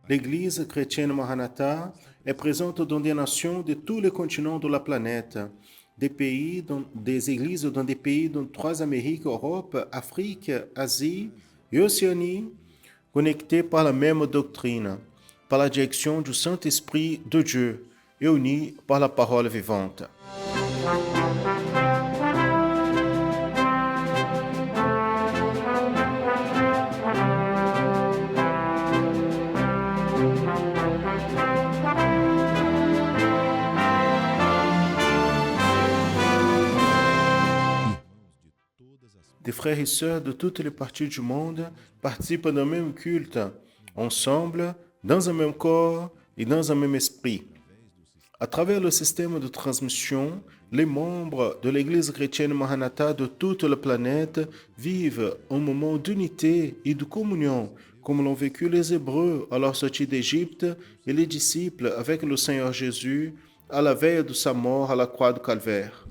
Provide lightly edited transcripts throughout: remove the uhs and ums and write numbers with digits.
L'Église chrétienne Maranatha est présente dans des nations de tous les continents de la planète, des églises dans des pays dans trois Amériques, Europe, Afrique, Asie et Océanie, connectés par la même doctrine, par la direction du Saint-Esprit de Dieu et unis par la parole vivante. Des frères et sœurs de toutes les parties du monde participent d'un même culte, ensemble, dans un même corps et dans un même esprit. À travers le système de transmission, les membres de l'Église chrétienne Maranatha de toute la planète vivent un moment d'unité et de communion, comme l'ont vécu les Hébreux à leur sortie d'Égypte et les disciples avec le Seigneur Jésus à la veille de sa mort à la croix du Calvaire.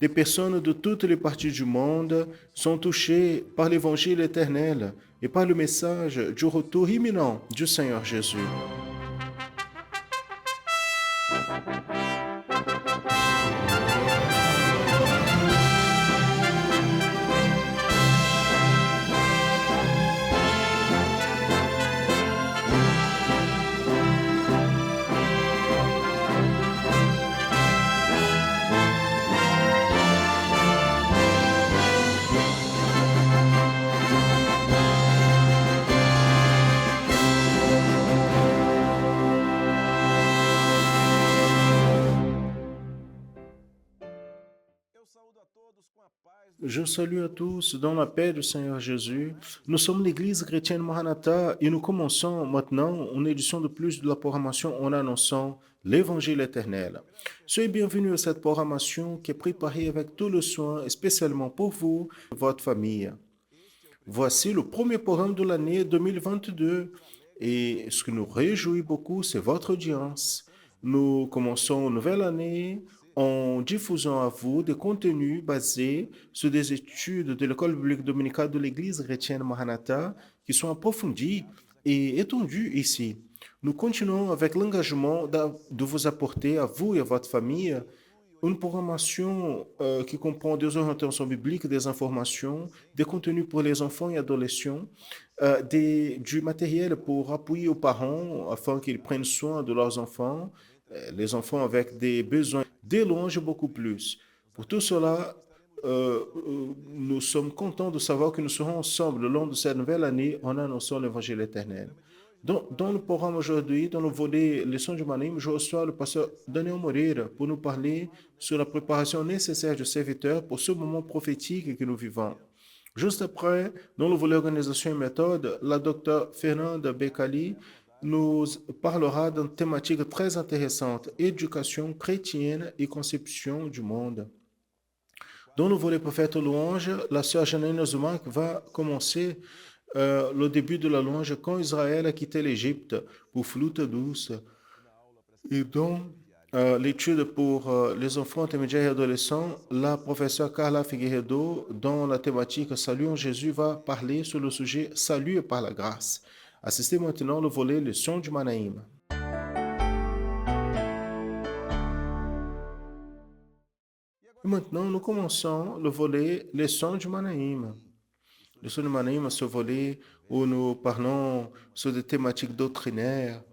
Des personnes de toutes les parties du monde sont touchées par l'évangile éternel et par le message du retour imminent du Seigneur Jésus. Je salue à tous dans la paix du Seigneur Jésus. Nous sommes l'Église chrétienne Maranatha et nous commençons maintenant une édition de plus de la programmation en annonçant l'Évangile éternel. Soyez bienvenus à cette programmation qui est préparée avec tout le soin, spécialement pour vous et votre famille. Voici le premier programme de l'année 2022 et ce qui nous réjouit beaucoup, c'est votre audience. Nous commençons une nouvelle année en diffusant à vous des contenus basés sur des études de l'école biblique dominicale de l'Église chrétienne Maranatha qui sont approfondies et étendues ici. Nous continuons avec l'engagement de vous apporter à vous et à votre famille une programmation qui comprend des orientations bibliques, des informations, des contenus pour les enfants et adolescents, du matériel pour appuyer aux parents afin qu'ils prennent soin de leurs enfants, les enfants avec des besoins, des louanges beaucoup plus. Pour tout cela, nous sommes contents de savoir que nous serons ensemble le long de cette nouvelle année en annonçant l'évangile éternel. Dans le programme aujourd'hui, dans le volet Leçon du Manim, je reçois le pasteur Daniel Moreira pour nous parler sur la préparation nécessaire du serviteur pour ce moment prophétique que nous vivons. Juste après, dans le volet Organisation et méthode, la docteure Fernanda Becali nous parlera d'une thématique très intéressante, éducation chrétienne et conception du monde. Dans le volet prophète louange, la sœur Janine Zoumak va commencer le début de la louange quand Israël a quitté l'Égypte pour flûte douce. Et dans l'étude pour les enfants intermédiaires et adolescents, la professeure Carla Figueiredo, dans la thématique Salut en Jésus, va parler sur le sujet Salut par la grâce. Assistez maintenant le volet Leçon du Manaïm. Et maintenant, nous commençons le volet Leçon du Manaïm. Leçon du Manaïm, ce volet où nous parlons sur des thématiques doctrinaires.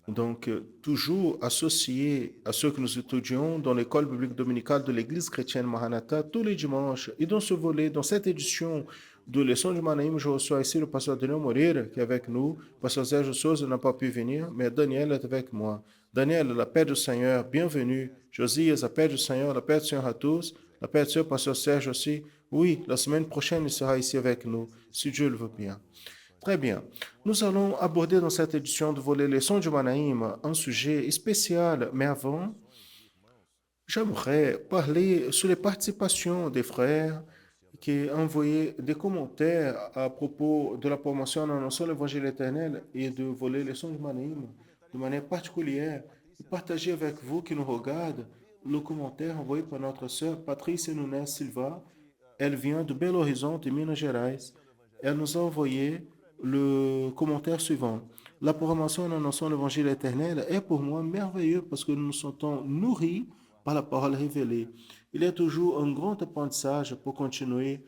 Donc, toujours associé à ce que nous étudions dans l'école biblique dominicale de l'Église chrétienne Maranatha tous les dimanches. Et dans ce volet, dans cette édition de Leçon du Manaïm, je reçois ici le pasteur Daniel Moreira qui est avec nous. Le pasteur Serge Souza n'a pas pu venir, mais Daniel est avec moi. Daniel, la paix du Seigneur, bienvenue. Josias, la paix du Seigneur, la paix du Seigneur à tous. La paix du Seigneur, pasteur Serge aussi. Oui, la semaine prochaine, il sera ici avec nous, si Dieu le veut bien. Très bien. Nous allons aborder dans cette édition de volet Leçon du Manaïm un sujet spécial, mais avant, j'aimerais parler sur les participations des frères qui ont envoyé des commentaires à propos de la promotion en annonçant l'évangile éternel et de voler Leçon du Manaïm de manière particulière et partager avec vous qui nous regardent le commentaire envoyé par notre sœur Patrice Nunes Silva Elle vient de Belo Horizonte, Minas Gerais. Elle nous a envoyé le commentaire suivant. La programmation en annonçant l'évangile éternel est pour moi merveilleux parce que nous nous sentons nourris par la parole révélée. Il y a toujours un grand apprentissage pour continuer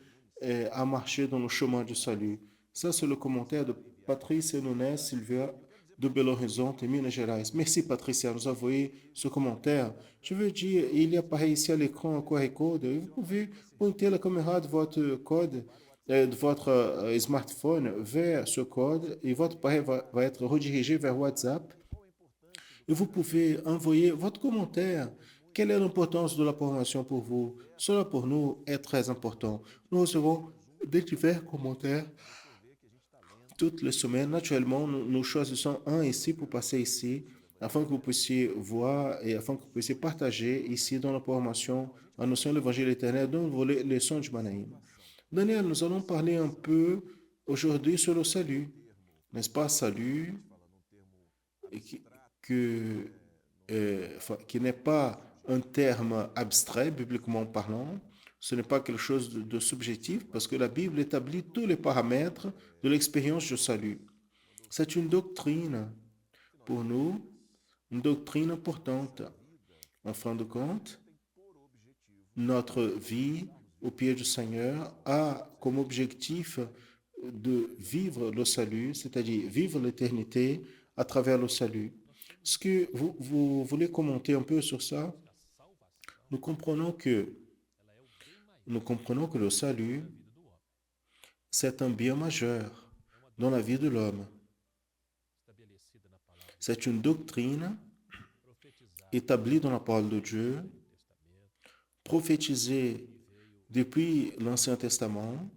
à marcher dans le chemin du salut. Ça, c'est le commentaire de Patricia Nunes Silvia de Belo Horizonte, Minas Gerais. Merci Patricia de nous envoyer ce commentaire. Je veux dire, il apparaît ici à l'écran un QR code. Vous pouvez pointer la caméra de votre code, de votre smartphone vers ce code et votre appareil va être redirigé vers WhatsApp. Et vous pouvez envoyer votre commentaire. Quelle est l'importance de la formation pour vous? Cela pour nous est très important. Nous recevons des divers commentaires toutes les semaines. Naturellement, nous choisissons un ici pour passer ici, afin que vous puissiez voir et afin que vous puissiez partager ici dans la formation en notion de l'évangile éternel dans le volet leçon du Manaïm. Daniel, nous allons parler un peu aujourd'hui sur le salut, n'est-ce pas? Salut, qui, que, qui n'est pas un terme abstrait, bibliquement parlant. Ce n'est pas quelque chose de subjectif parce que la Bible établit tous les paramètres de l'expérience du salut. C'est une doctrine pour nous, une doctrine importante. En fin de compte, notre vie au pied du Seigneur a comme objectif de vivre le salut, c'est-à-dire vivre l'éternité à travers le salut. Est-ce que vous voulez commenter un peu sur ça? Nous comprenons que, nous comprenons que le salut, c'est un bien majeur dans la vie de l'homme. C'est une doctrine établie dans la parole de Dieu, prophétisée depuis l'Ancien Testament,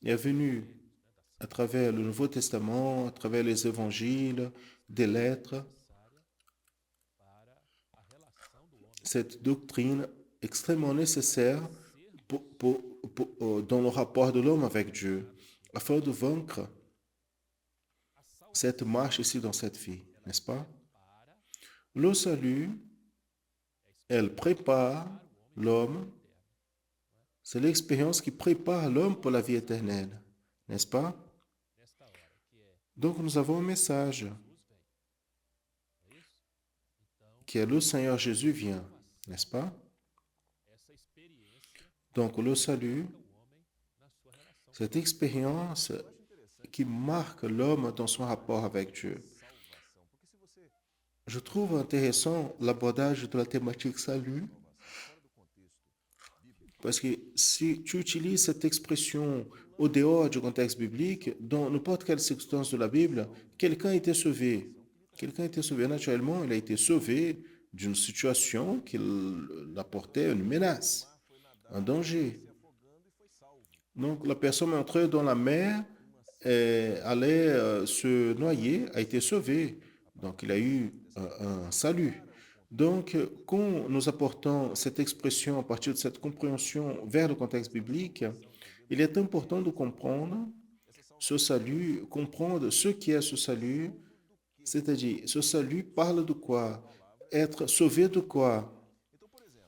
est venue à travers le Nouveau Testament, à travers les évangiles, des lettres. Cette doctrine extrêmement nécessaire dans le rapport de l'homme avec Dieu, afin de vaincre cette marche ici dans cette vie, n'est-ce pas? Le salut, elle prépare l'homme, c'est l'expérience qui prépare l'homme pour la vie éternelle, n'est-ce pas? Donc nous avons un message qui est le Seigneur Jésus vient, n'est-ce pas? Donc le salut, cette expérience qui marque l'homme dans son rapport avec Dieu. Je trouve intéressant l'abordage de la thématique salut, parce que si tu utilises cette expression au dehors du contexte biblique, dans n'importe quelle circonstance de la Bible, quelqu'un a été sauvé. Quelqu'un a été sauvé naturellement, il a été sauvé d'une situation qui l'apportait une menace, un danger. Donc la personne entrée dans la mer allait se noyer, a été sauvée. Donc il a eu un salut. Donc, quand nous apportons cette expression à partir de cette compréhension vers le contexte biblique, il est important de comprendre ce salut, comprendre ce qui est ce salut, c'est-à-dire ce salut parle de quoi? Être sauvé de quoi?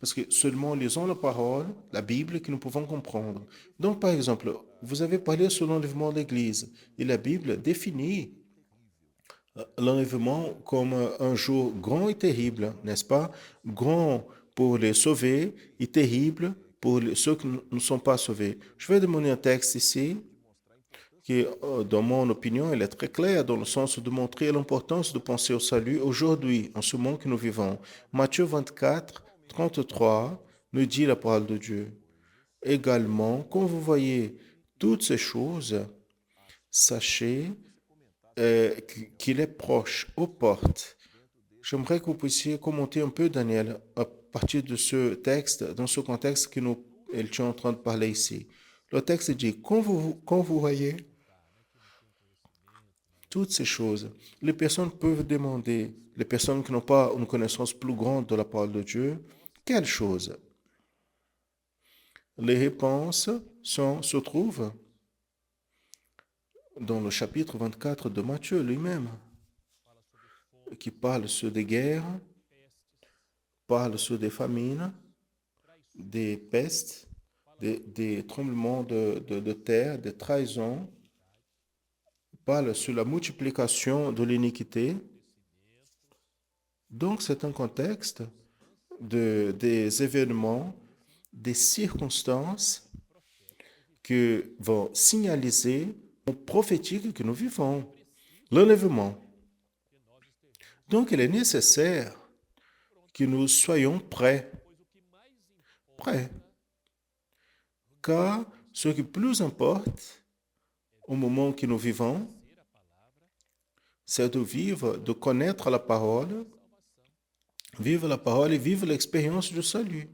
Parce que seulement en lisant la parole, la Bible, que nous pouvons comprendre. Donc, par exemple, vous avez parlé sur l'enlèvement de l'Église, et la Bible définit l'enlèvement comme un jour grand et terrible, n'est-ce pas? Grand pour les sauvés et terrible pour ceux qui ne sont pas sauvés. Je vais demander un texte ici qui, dans mon opinion, il est très clair dans le sens de montrer l'importance de penser au salut aujourd'hui, en ce monde que nous vivons. Matthieu 24, 33 nous dit la parole de Dieu. Également, quand vous voyez toutes ces choses, sachez qu'il est proche, aux portes. J'aimerais que vous puissiez commenter un peu, Daniel, à partir de ce texte, dans ce contexte que nous étions en train de parler ici. Le texte dit, quand vous voyez toutes ces choses, les personnes peuvent demander, les personnes qui n'ont pas une connaissance plus grande de la parole de Dieu, quelles choses? Les réponses se trouvent dans le chapitre 24 de Matthieu lui-même, qui parle sur des guerres, parle sur des famines, des pestes, des tremblements de terre, des trahisons, parle sur la multiplication de l'iniquité. Donc, c'est un contexte des événements, des circonstances qui vont signaliser le prophétique que nous vivons, l'enlèvement. Donc, il est nécessaire que nous soyons prêts. Prêts. Car ce qui plus importe au moment que nous vivons, c'est de vivre, de connaître la parole, vivre la parole et vivre l'expérience du salut.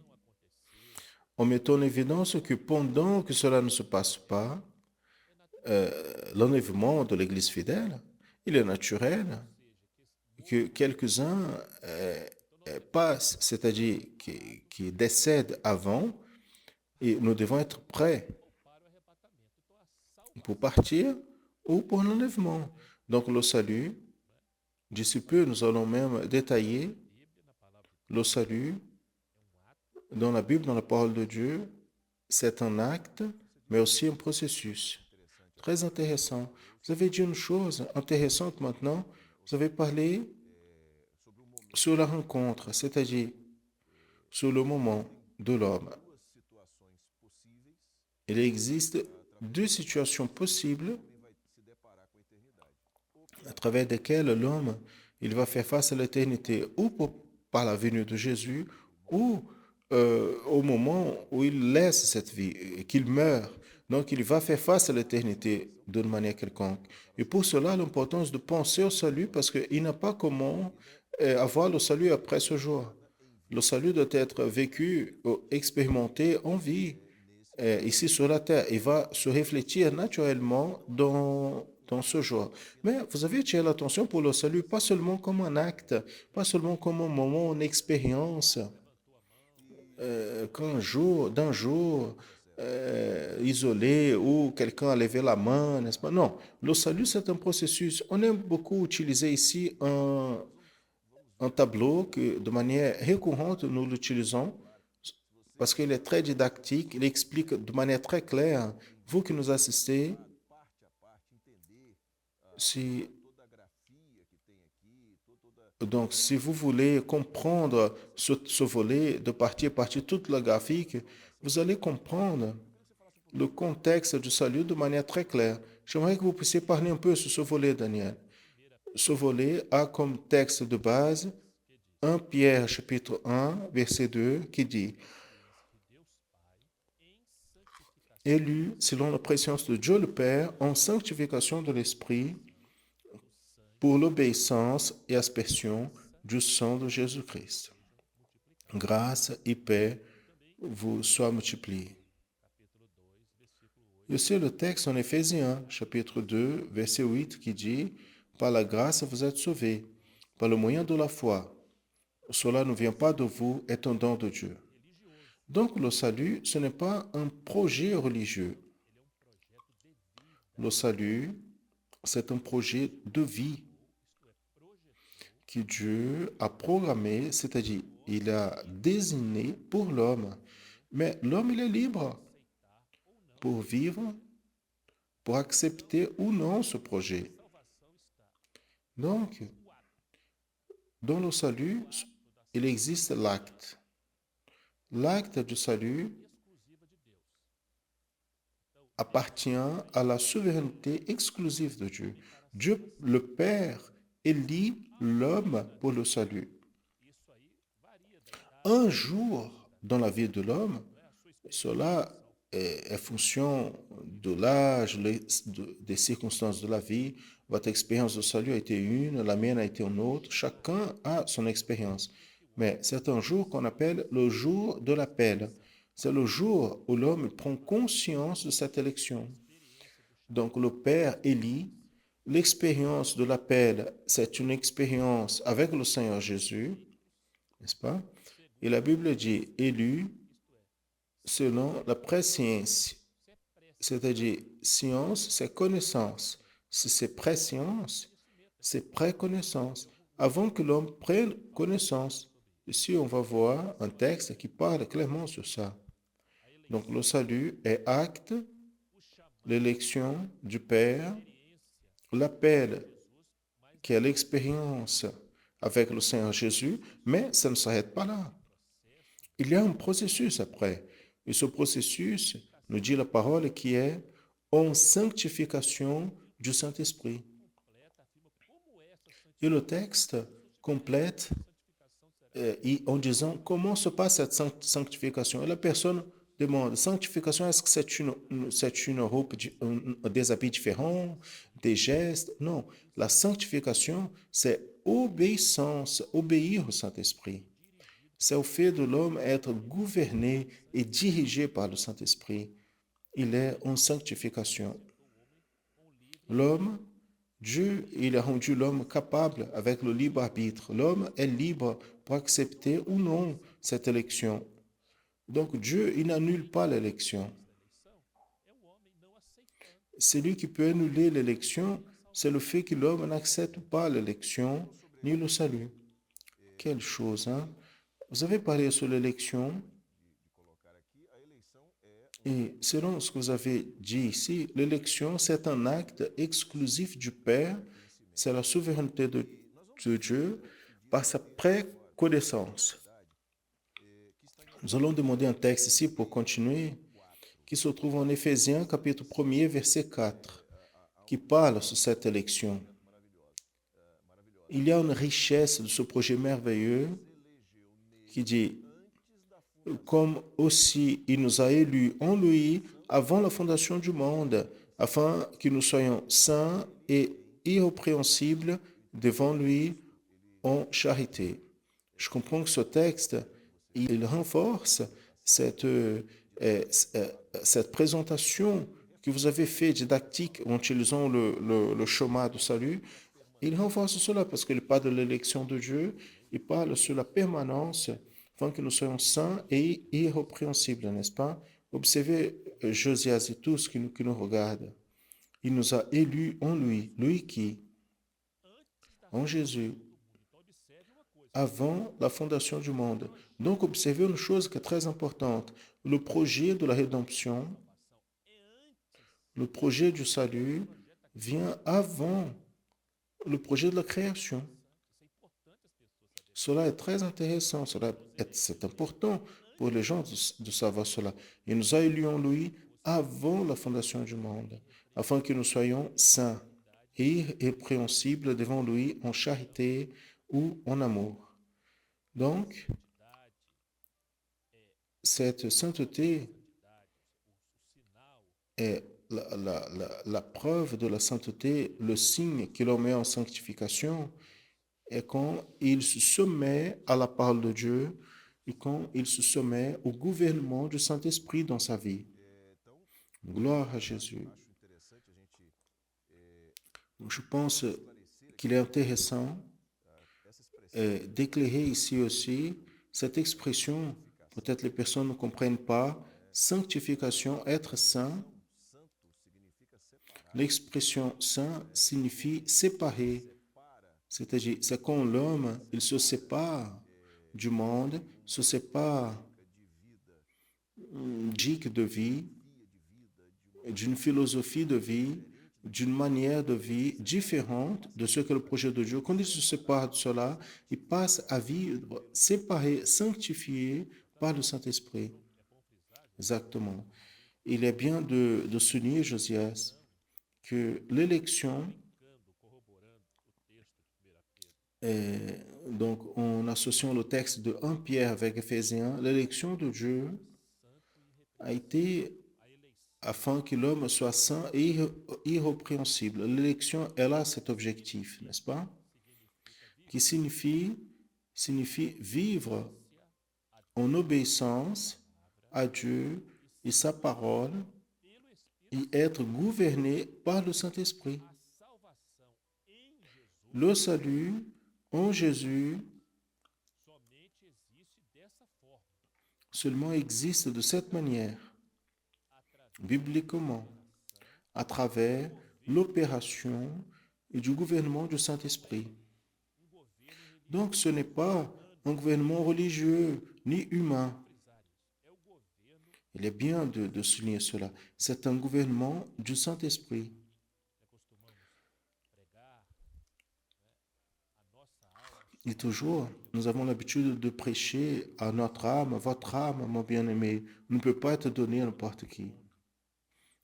En mettant en évidence que pendant que cela ne se passe pas, l'enlèvement de l'Église fidèle, il est naturel que quelques-uns passent, c'est-à-dire qui décèdent avant, et nous devons être prêts pour partir ou pour l'enlèvement. Donc le salut, d'ici peu, nous allons même détailler le salut dans la Bible, dans la parole de Dieu. C'est un acte, mais aussi un processus. Très intéressant. Vous avez dit une chose intéressante maintenant. Vous avez parlé sur la rencontre, c'est-à-dire sur le moment de l'homme. Il existe deux situations possibles à travers desquelles l'homme il va faire face à l'éternité, ou par la venue de Jésus, ou au moment où il laisse cette vie, qu'il meurt. Donc, il va faire face à l'éternité d'une manière quelconque. Et pour cela, l'importance de penser au salut, parce qu'il n'a pas comment avoir le salut après ce jour. Le salut doit être vécu, expérimenté en vie, ici sur la terre. Il va se réfléchir naturellement dans ce jour. Mais vous avez attiré l'attention pour le salut, pas seulement comme un acte, pas seulement comme un moment, une expérience, d'un jour isolé où quelqu'un a levé la main, n'est-ce pas? Non, le salut, c'est un processus. On aime beaucoup utiliser ici un tableau que, de manière récurrente, nous l'utilisons parce qu'il est très didactique, il explique de manière très claire. Vous qui nous assistez, si, donc, si vous voulez comprendre ce volet de partie à partie, toute la graphique, vous allez comprendre le contexte du salut de manière très claire. J'aimerais que vous puissiez parler un peu sur ce volet, Daniel. Ce volet a comme texte de base 1 Pierre chapitre 1, verset 2, qui dit élu selon la préscience de Dieu le Père en sanctification de l'Esprit pour l'obéissance et aspersion du sang de Jésus-Christ. Grâce et paix vous soient multipliées. Et aussi le texte en Éphésiens, chapitre 2, verset 8, qui dit par la grâce vous êtes sauvés, par le moyen de la foi. Cela ne vient pas de vous, est un don de Dieu. Donc le salut, ce n'est pas un projet religieux. Le salut, c'est un projet de vie que Dieu a programmé, c'est-à-dire il a désigné pour l'homme. Mais l'homme, il est libre pour vivre, pour accepter ou non ce projet. Donc, dans le salut, il existe l'acte. L'acte du salut appartient à la souveraineté exclusive de Dieu. Dieu, le Père, élit l'homme pour le salut. Un jour dans la vie de l'homme, cela est fonction de l'âge, des circonstances de la vie. Votre expérience de salut a été une, la mienne a été une autre. Chacun a son expérience. Mais c'est un jour qu'on appelle le jour de l'appel. C'est le jour où l'homme prend conscience de cette élection. Donc le Père élit. L'expérience de l'appel, c'est une expérience avec le Seigneur Jésus, n'est-ce pas? Et la Bible dit élu selon la préscience, c'est-à-dire science, c'est connaissance. Si c'est préscience, c'est préconnaissance. Avant que l'homme prenne connaissance. Ici, on va voir un texte qui parle clairement sur ça. Donc le salut est acte, l'élection du Père, l'appel qui est l'expérience avec le Seigneur Jésus, mais ça ne s'arrête pas là. Il y a un processus après. Et ce processus, nous dit la parole, qui est en sanctification du Saint-Esprit. Et le texte complète en disant comment se passe cette sanctification. Et la personne demande, sanctification, est-ce que c'est une robe, des habits différents, des gestes? Non, la sanctification, c'est obéissance, obéir au Saint-Esprit. C'est au fait de l'homme être gouverné et dirigé par le Saint-Esprit. Il est en sanctification. L'homme, Dieu, il a rendu l'homme capable avec le libre arbitre. L'homme est libre pour accepter ou non cette élection. Donc Dieu, il n'annule pas l'élection. Celui qui peut annuler l'élection, c'est le fait que l'homme n'accepte pas l'élection ni le salut. Quelle chose, hein? Vous avez parlé sur l'élection et selon ce que vous avez dit ici, l'élection, c'est un acte exclusif du Père, c'est la souveraineté de Dieu par sa préconnaissance. Nous allons demander un texte ici pour continuer, qui se trouve en Éphésiens, chapitre 1er, verset 4, qui parle sur cette élection. Il y a une richesse de ce projet merveilleux qui dit, comme aussi il nous a élus en lui avant la fondation du monde, afin que nous soyons saints et irrépréhensibles devant lui en charité. Je comprends que ce texte, il renforce cette, cette présentation que vous avez faite didactique en utilisant le chemin de salut. Il renforce cela parce qu'il parle de l'élection de Dieu, il parle sur la permanence afin que nous soyons saints et irrépréhensibles, n'est-ce pas? Observez Josias et tous qui nous regardent. Il nous a élus en lui, lui qui, en Jésus, avant la fondation du monde. Donc, observez une chose qui est très importante. Le projet de la rédemption, le projet du salut vient avant le projet de la création. Cela est très intéressant, c'est important pour les gens de savoir cela. Il nous a élus en lui avant la fondation du monde, afin que nous soyons saints et irrépréhensibles devant lui en charité ou en amour. Donc, cette sainteté est la preuve de la sainteté, le signe qui leur met en sanctification, est quand il se soumet à la parole de Dieu et quand il se soumet au gouvernement du Saint-Esprit dans sa vie. Gloire à Jésus. Je pense qu'il est intéressant d'éclairer ici aussi cette expression. Peut-être les personnes ne comprennent pas. Sanctification, être saint. L'expression saint signifie séparer. C'est-à-dire, c'est quand l'homme, il se sépare du monde, se sépare de vie, d'une philosophie de vie, d'une manière de vie différente de ce que le projet de Dieu. Quand il se sépare de cela, il passe à vivre séparé, sanctifié par le Saint-Esprit. Exactement. Il est bien de souligner, Josias, que l'élection, donc en associant le texte de 1 Pierre avec Éphésiens, l'élection de Dieu a été afin que l'homme soit saint et irrépréhensible. L'élection, elle a cet objectif, n'est-ce pas? Qui signifie vivre en obéissance à Dieu et sa parole et être gouverné par le Saint-Esprit. Le salut en Jésus seulement existe de cette manière, bibliquement, à travers l'opération et du gouvernement du Saint-Esprit. Donc ce n'est pas un gouvernement religieux ni humain. Il est bien de souligner cela. C'est un gouvernement du Saint-Esprit. Et toujours, nous avons l'habitude de prêcher à notre âme, votre âme, mon bien-aimé, ne peut pas être donnée à n'importe qui.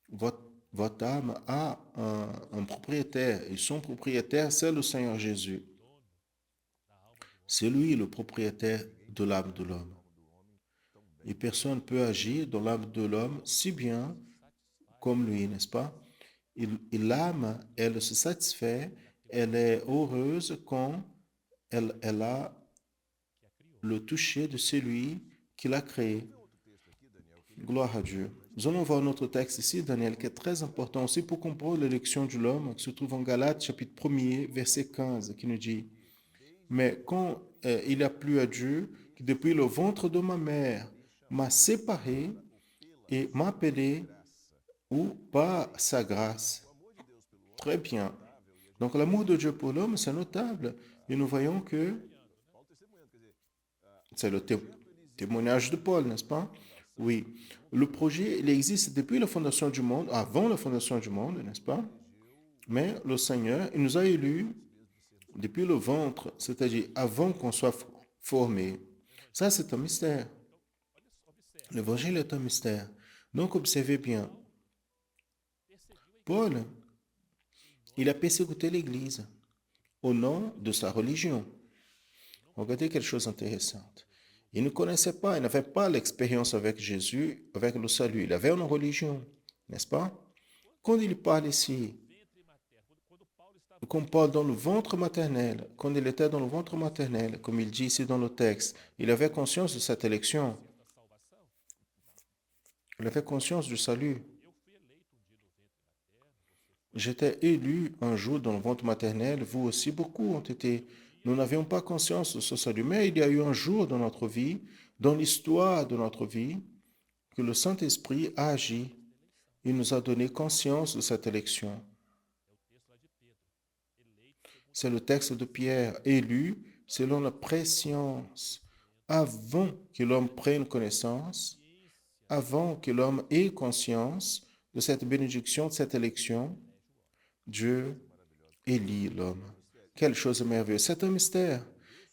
Votre âme a un propriétaire, et son propriétaire, c'est le Seigneur Jésus. C'est lui le propriétaire de l'âme de l'homme. Et personne ne peut agir dans l'âme de l'homme si bien comme lui, n'est-ce pas? Et l'âme, elle se satisfait, elle est heureuse quand elle a le toucher de celui qui l'a créé. Gloire à Dieu. Nous allons voir notre texte ici, Daniel, qui est très important aussi pour comprendre l'élection de l'homme, qui se trouve en Galates, chapitre 1er, verset 15, qui nous dit, mais quand il a plu à Dieu, qui depuis le ventre de ma mère m'a séparé et m'a appelé ou par sa grâce. Très bien. Donc l'amour de Dieu pour l'homme, c'est notable. Et nous voyons que c'est le témoignage de Paul, n'est-ce pas? Oui. Le projet, il existe depuis la fondation du monde, avant la fondation du monde, n'est-ce pas? Mais le Seigneur, il nous a élus depuis le ventre, c'est-à-dire avant qu'on soit formé. Ça, c'est un mystère. L'évangile est un mystère. Donc, observez bien. Paul, il a persécuté l'Église au nom de sa religion. Regardez quelque chose d'intéressant. Il ne connaissait pas, il n'avait pas l'expérience avec Jésus, avec le salut. Il avait une religion, n'est-ce pas? Quand il parle ici, qu'on parle dans le ventre maternel, quand il était dans le ventre maternel, comme il dit ici dans le texte, il avait conscience de cette élection. Il avait conscience du salut. J'étais élu un jour dans le ventre maternel, vous aussi, beaucoup ont été. Nous n'avions pas conscience de ce salut, mais il y a eu un jour dans notre vie, dans l'histoire de notre vie, que le Saint-Esprit a agi. Il nous a donné conscience de cette élection. C'est le texte de Pierre, élu selon la préscience, avant que l'homme prenne connaissance, avant que l'homme ait conscience de cette bénédiction, de cette élection, Dieu élit l'homme. Quelle chose merveilleuse. C'est un mystère.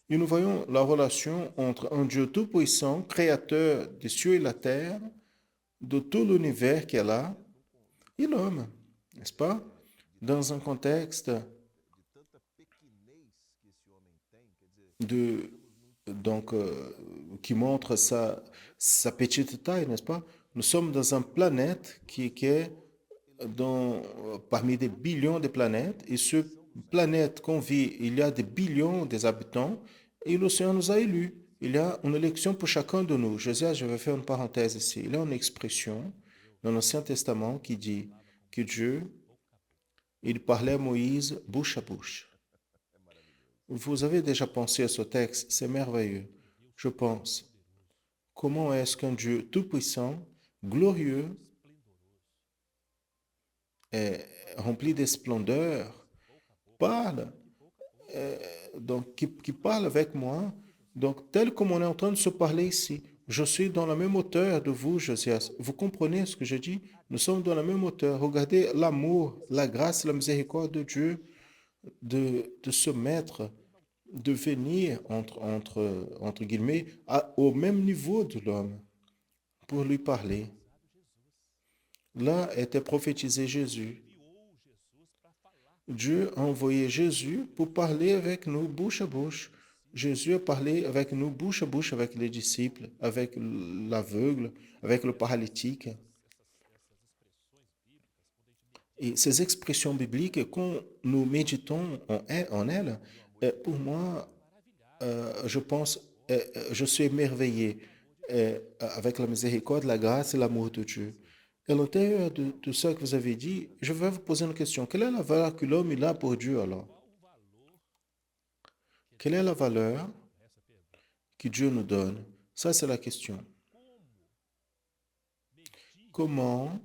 Et nous voyons la relation entre un Dieu tout-puissant, créateur des cieux et de la terre, de tout l'univers qu'il a, et l'homme, n'est-ce pas? Dans un contexte de, donc, qui montre sa petite taille, n'est-ce pas? Nous sommes dans une planète qui est parmi des billions de planètes, et ce planète qu'on vit, il y a des billions des habitants, et le Seigneur nous a élus. Il y a une élection pour chacun de nous. Je vais faire une parenthèse ici. Il y a une expression dans l'Ancien Testament qui dit que Dieu, il parlait à Moïse bouche à bouche. Vous avez déjà pensé à ce texte, c'est merveilleux. Je pense, comment est-ce qu'un Dieu tout-puissant, glorieux, est rempli de splendeur, parle, euh, donc qui parle avec moi, donc tel comme on est en train de se parler ici. Je suis dans la même hauteur de vous, Josias. Vous comprenez ce que je dis? Nous sommes dans la même hauteur. Regardez l'amour, la grâce, la miséricorde de Dieu de se mettre, de venir, entre guillemets, au même niveau de l'homme pour lui parler. Là était prophétisé Jésus. Dieu a envoyé Jésus pour parler avec nous bouche à bouche. Jésus a parlé avec nous bouche à bouche avec les disciples, avec l'aveugle, avec le paralytique. Et ces expressions bibliques, quand nous méditons en elles, pour moi, je pense, je suis émerveillé avec la miséricorde, la grâce et l'amour de Dieu. À l'intérieur de ce que vous avez dit, je vais vous poser une question. Quelle est la valeur que l'homme il a pour Dieu alors? Quelle est la valeur que Dieu nous donne? Ça, c'est la question. Comment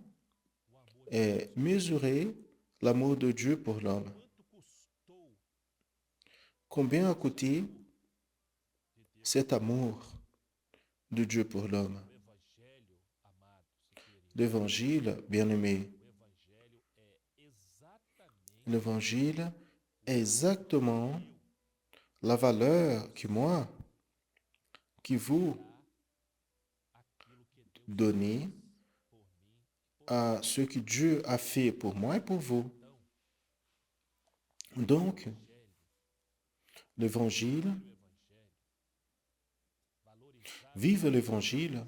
mesurer l'amour de Dieu pour l'homme? Combien a coûté cet amour de Dieu pour l'homme? L'évangile, bien-aimé, l'évangile est exactement la valeur que moi, que vous donnez à ce que Dieu a fait pour moi et pour vous. Donc, l'évangile, vivre l'évangile,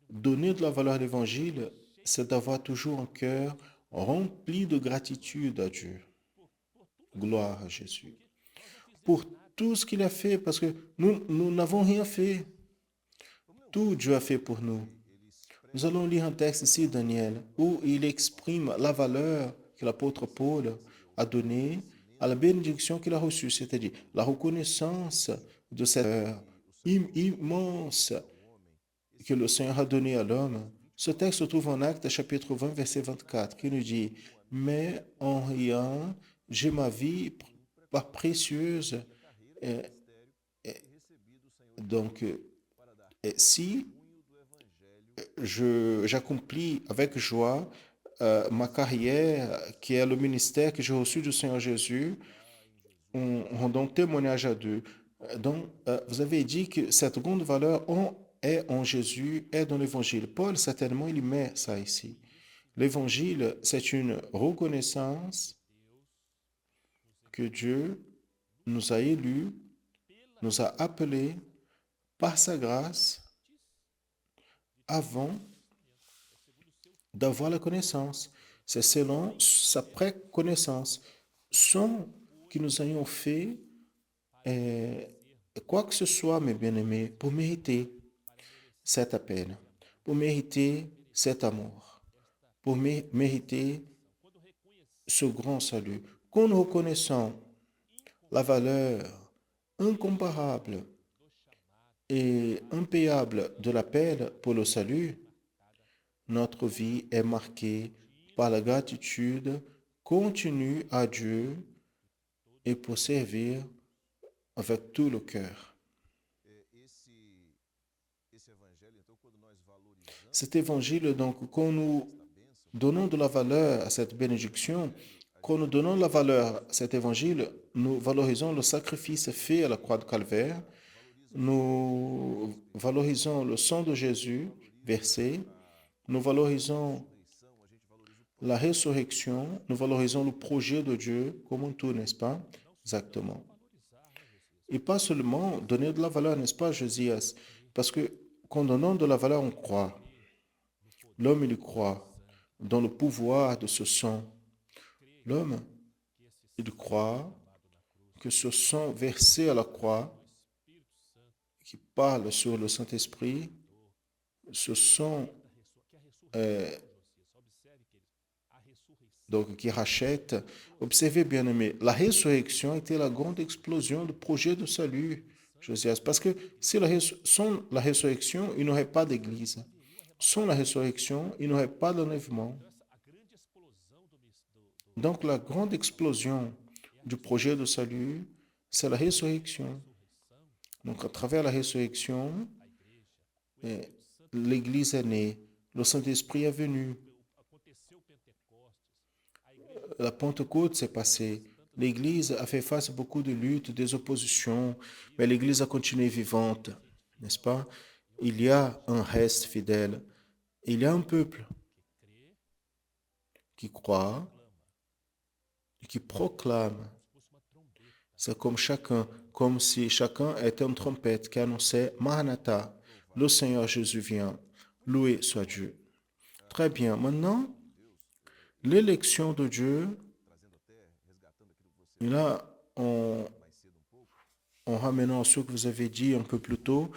donner de la valeur à l'évangile, c'est d'avoir toujours un cœur rempli de gratitude à Dieu. Gloire à Jésus. Pour tout ce qu'il a fait, parce que nous n'avons rien fait. Tout Dieu a fait pour nous. Nous allons lire un texte ici, Daniel, où il exprime la valeur que l'apôtre Paul a donnée à la bénédiction qu'il a reçue, c'est-à-dire la reconnaissance de cette valeur immense que le Seigneur a donnée à l'homme. Ce texte se trouve en Actes chapitre 20, verset 24, qui nous dit, « Mais en rien, j'ai ma vie par précieuse. » Donc, si j'accomplis avec joie ma carrière, qui est le ministère que j'ai reçu du Seigneur Jésus, en rendant témoignage à Dieu. Donc, vous avez dit que cette grande valeur est en Jésus, est dans l'Évangile. Paul, certainement, il met ça ici. L'Évangile, c'est une reconnaissance que Dieu nous a élus, nous a appelés par sa grâce avant d'avoir la connaissance. C'est selon sa préconnaissance, sans que nous ayons fait quoi que ce soit, mes bien-aimés, pour mériter cet appel, pour mériter cet amour, pour mériter ce grand salut. Quand nous reconnaissons la valeur incomparable et impayable de l'appel pour le salut, notre vie est marquée par la gratitude continue à Dieu et pour servir avec tout le cœur. Cet évangile, donc, quand nous donnons de la valeur à cette bénédiction, quand nous donnons de la valeur à cet évangile, nous valorisons le sacrifice fait à la croix de Calvaire, nous valorisons le sang de Jésus versé, nous valorisons la résurrection, nous valorisons le projet de Dieu comme un tout, n'est-ce pas? Exactement. Et pas seulement donner de la valeur, n'est-ce pas, Josias? Parce que quand nous donnons de la valeur, on croit. L'homme, il croit dans le pouvoir de ce sang. L'homme, il croit que ce sang versé à la croix, qui parle sur le Saint-Esprit, ce sang donc qui rachète. Observez bien aimé, la résurrection était la grande explosion du projet de salut, Josias, parce que si sans la résurrection, il n'y aurait pas d'église. Sans la résurrection, il n'y aurait pas d'enlèvement. Donc la grande explosion du projet de salut, c'est la résurrection. Donc à travers la résurrection, l'église est née, le Saint-Esprit est venu. La Pentecôte s'est passée. L'Église a fait face à beaucoup de luttes, des oppositions, mais l'Église a continué vivante, n'est-ce pas? Il y a un reste fidèle. Il y a un peuple qui croit et qui proclame. C'est comme si chacun était une trompette qui annonçait Maranatha, le Seigneur Jésus vient. Loué soit Dieu. Très bien. Maintenant, l'élection de Dieu, et là, en ramenant à ce que vous avez dit un peu plus tôt,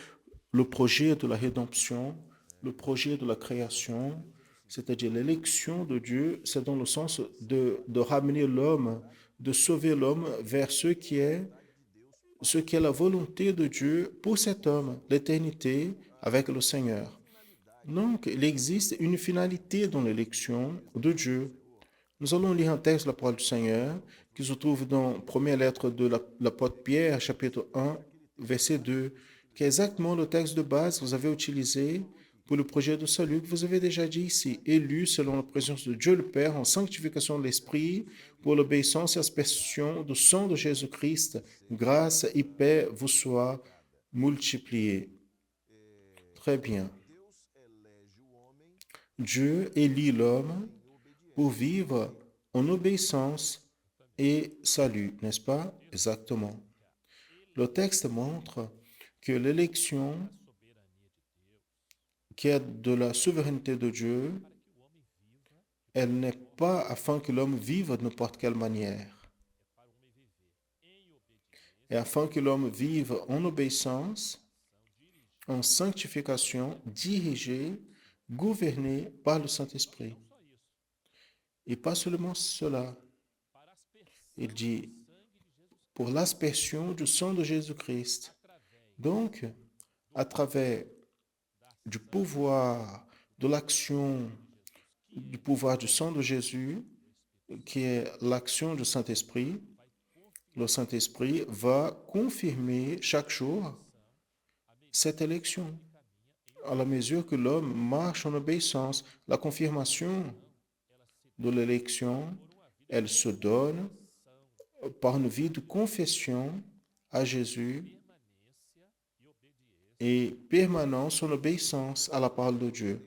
le projet de la rédemption, le projet de la création, c'est-à-dire l'élection de Dieu, c'est dans le sens de ramener l'homme, de sauver l'homme vers ce qui est la volonté de Dieu pour cet homme, l'éternité avec le Seigneur. Donc, il existe une finalité dans l'élection de Dieu. Nous allons lire un texte de la parole du Seigneur qui se trouve dans la première lettre de l'apôtre Pierre, chapitre 1, verset 2, qui est exactement le texte de base que vous avez utilisé pour le projet de salut que vous avez déjà dit ici, élu selon la présence de Dieu le Père en sanctification de l'Esprit pour l'obéissance et aspersion du sang de Jésus-Christ. Grâce et paix vous soient multipliées. Très bien. Dieu élit l'homme pour vivre en obéissance et salut, n'est-ce pas? Exactement. Le texte montre que l'élection qui est de la souveraineté de Dieu, elle n'est pas afin que l'homme vive de n'importe quelle manière, et afin que l'homme vive en obéissance, en sanctification, dirigé, gouverné par le Saint-Esprit. Et pas seulement cela. Il dit, pour l'aspersion du sang de Jésus-Christ. Donc, à travers du pouvoir, de l'action, du pouvoir du sang de Jésus, qui est l'action du Saint-Esprit, le Saint-Esprit va confirmer chaque jour cette élection. À la mesure que l'homme marche en obéissance, la confirmation de l'élection, elle se donne par une vie de confession à Jésus et permanence en obéissance à la parole de Dieu.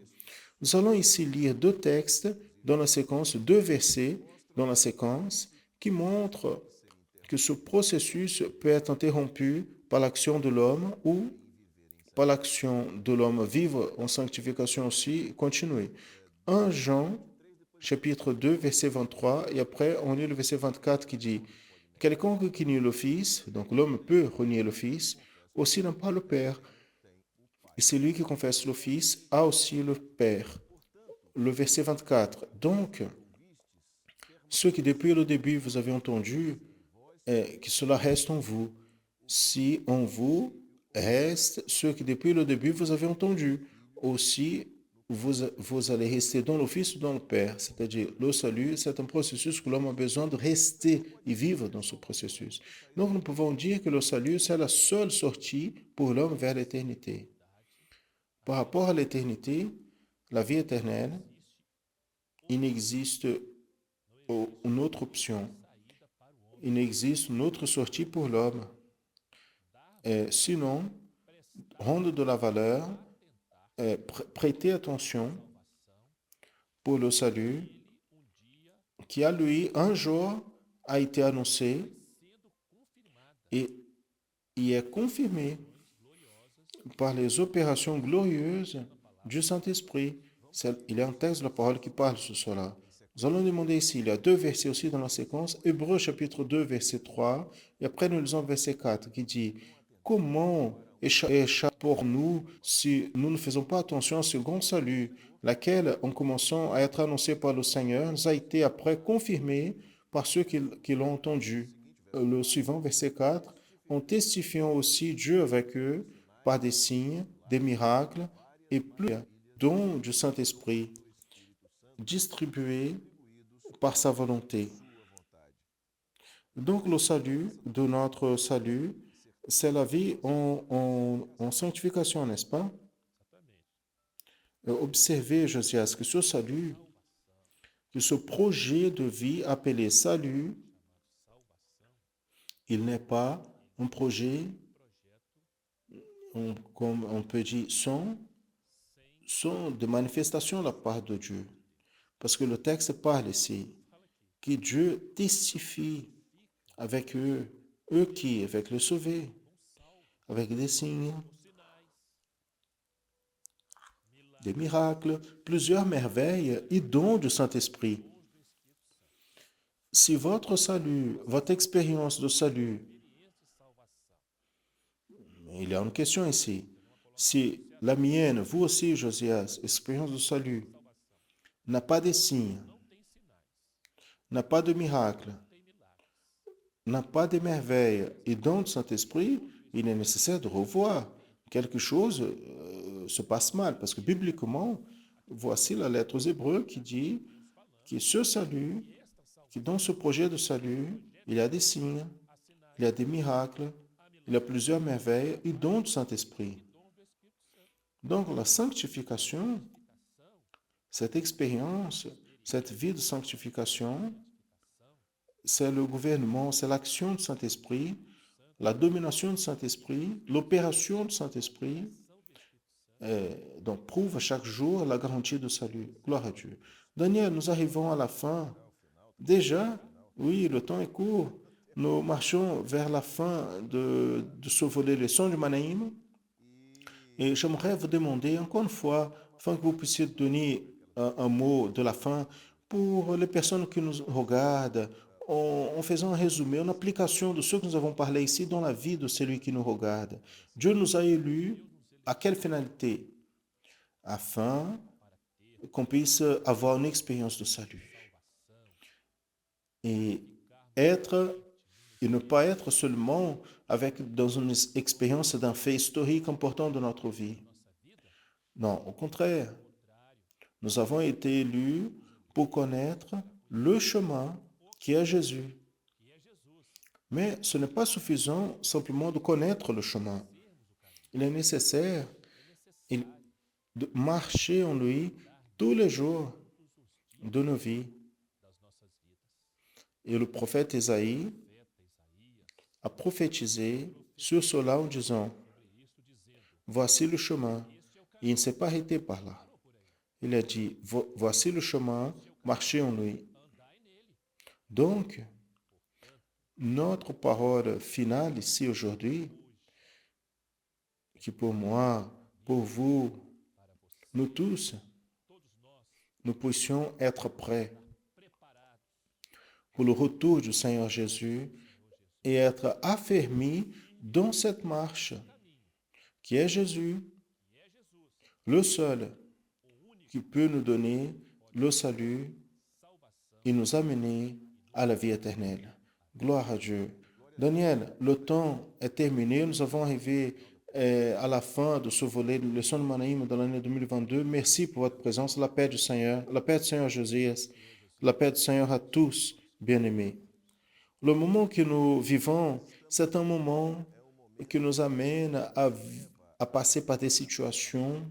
Nous allons ici lire deux textes dans la séquence, deux versets dans la séquence qui montrent que ce processus peut être interrompu par l'action de l'homme ou par l'action de l'homme vivre en sanctification aussi, continuer. 1 Jean, chapitre 2, verset 23, et après on lit le verset 24 qui dit « Quelconque qui nie le Fils, donc l'homme peut renier le Fils, aussi n'a pas le Père. Et celui qui confesse le Fils a aussi le Père. » Le verset 24. Donc, ce qui depuis le début vous avez entendu, que cela reste en vous. Si en vous reste ce que depuis le début vous avez entendu, aussi vous allez rester dans le Fils ou dans le Père. C'est-à-dire, le salut, c'est un processus que l'homme a besoin de rester et vivre dans ce processus. Donc, nous pouvons dire que le salut, c'est la seule sortie pour l'homme vers l'éternité. Par rapport à l'éternité, la vie éternelle, il n'existe une autre option. Il n'existe une autre sortie pour l'homme. Sinon, rendre de la valeur, prêter attention pour le salut qui, à lui, un jour a été annoncé et y est confirmé par les opérations glorieuses du Saint-Esprit. Il y a un texte de la parole qui parle sur cela. Nous allons demander ici, il y a deux versets aussi dans la séquence, Hébreux chapitre 2, verset 3, et après nous lisons verset 4 qui dit, comment échappe pour nous si nous ne faisons pas attention à ce grand salut, laquelle, en commençant à être annoncé par le Seigneur, nous a été après confirmé par ceux qui l'ont entendu. Le suivant, verset 4, en testifiant aussi Dieu avec eux par des signes, des miracles et plus dons du Saint-Esprit distribués par sa volonté. Donc le salut, de notre salut, c'est la vie en sanctification, n'est-ce pas? Observez, Josias, que ce salut, que ce projet de vie appelé salut, il n'est pas un projet, comme on peut dire, sans de manifestation de la part de Dieu. Parce que le texte parle ici que Dieu testifie avec eux, eux qui, avec le sauvé, avec des signes, des miracles, plusieurs merveilles et dons du Saint-Esprit. Si votre salut, votre expérience de salut, il y a une question ici. Si la mienne, vous aussi, Josias, expérience de salut, n'a pas de signes, n'a pas de miracles, n'a pas de merveilles et dons du Saint-Esprit, il est nécessaire de revoir. Quelque chose se passe mal, parce que bibliquement, voici la lettre aux Hébreux qui dit que ce salut, que dans ce projet de salut, il y a des signes, il y a des miracles, il y a plusieurs merveilles et dons du Saint-Esprit. Donc la sanctification, cette expérience, cette vie de sanctification, c'est le gouvernement, c'est l'action du Saint-Esprit, la domination du Saint-Esprit, l'opération du Saint-Esprit, donc prouve chaque jour la garantie de salut. Gloire à Dieu. Daniel, nous arrivons à la fin. Déjà, oui, le temps est court. Nous marchons vers la fin de ce volet leçon du Manaïm. Et j'aimerais vous demander encore une fois, afin que vous puissiez donner un mot de la fin pour les personnes qui nous regardent, en faisant un résumé, en application de ce que nous avons parlé ici dans la vie de celui qui nous regarde. Dieu nous a élus à quelle finalité? Afin qu'on puisse avoir une expérience de salut. Et être, et ne pas être seulement dans une expérience d'un fait historique important de notre vie. Non, au contraire, nous avons été élus pour connaître le chemin qui est Jésus. Mais ce n'est pas suffisant simplement de connaître le chemin. Il est nécessaire de marcher en lui tous les jours de nos vies. Et le prophète Ésaïe a prophétisé sur cela en disant, voici le chemin. Et il ne s'est pas arrêté par là. Il a dit, voici le chemin, marchez en lui. Donc, notre parole finale ici aujourd'hui, qui pour moi, pour vous, nous tous, nous puissions être prêts pour le retour du Seigneur Jésus et être affermis dans cette marche qui est Jésus, le seul qui peut nous donner le salut et nous amener à la vie éternelle. Gloire à Dieu. Daniel, le temps est terminé. Nous avons arrivé à la fin de ce volet de leçon de Manaïm de l'année 2022. Merci pour votre présence. La paix du Seigneur, la paix du Seigneur Jésus, la paix du Seigneur à tous, bien-aimés. Le moment que nous vivons, c'est un moment qui nous amène à passer par des situations